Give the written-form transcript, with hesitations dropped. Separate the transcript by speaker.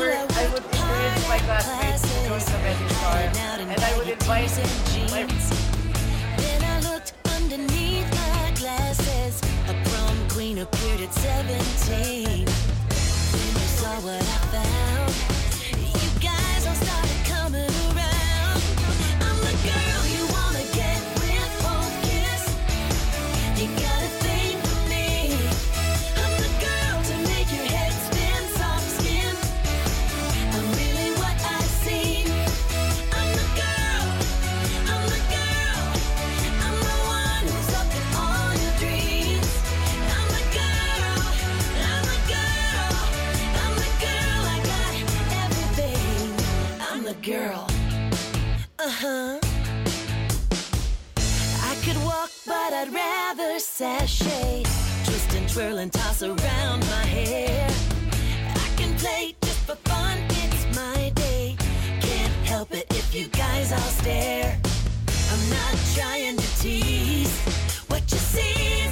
Speaker 1: I would encourage my classmates to join the Fetish Bar, and I would invite my
Speaker 2: Then I looked underneath my glasses. A prom queen appeared at 17. When you saw what I found, you guys all started coming around. I'm the girl you wanna get with, won't kiss. You got a thing for me. I'm the girl to make your head spin, soft skin. I'm really what I see. I'm the girl. I'm the girl. I'm the one who's up in all your dreams. I'm the girl. I'm the girl. I'm the girl. I got everything. I'm the girl. I could walk, but I'd rather sashay. Twist and twirl and toss around my hair. I can play just for fun, it's my day. Can't help it if you guys all stare. I'm not trying to tease. What you see is